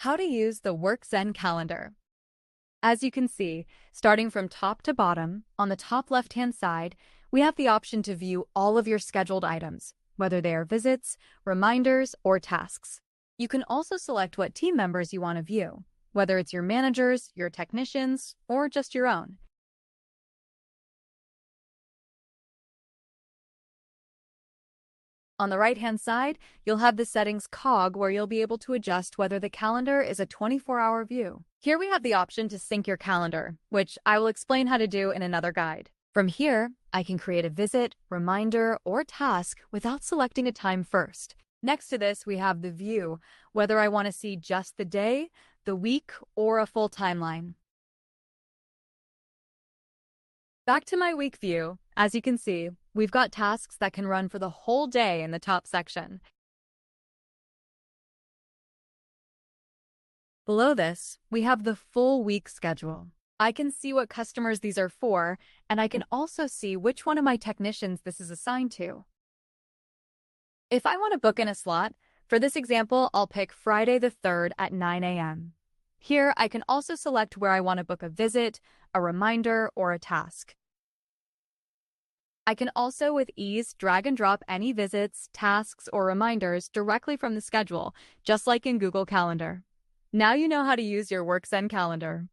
How to use the WorkZen calendar. As you can see, starting from top to bottom, on the top left-hand side, we have the option to view all of your scheduled items, whether they are visits, reminders, or tasks. You can also select what team members you want to view, whether it's your managers, your technicians, or just your own. On the right-hand side, you'll have the settings cog where you'll be able to adjust whether the calendar is a 24-hour view. Here we have the option to sync your calendar, which I will explain how to do in another guide. From here, I can create a visit, reminder, or task without selecting a time first. Next to this, we have the view, whether I want to see just the day, the week, or a full timeline. Back to my week view, as you can see, we've got tasks that can run for the whole day in the top section. Below this, we have the full week schedule. I can see what customers these are for, and I can also see which one of my technicians this is assigned to. If I want to book in a slot, for this example, I'll pick Friday the 3rd at 9 a.m. Here, I can also select where I want to book a visit, a reminder, or a task. I can also, with ease, drag and drop any visits, tasks, or reminders directly from the schedule, just like in Google Calendar. Now you know how to use your WorkZen calendar.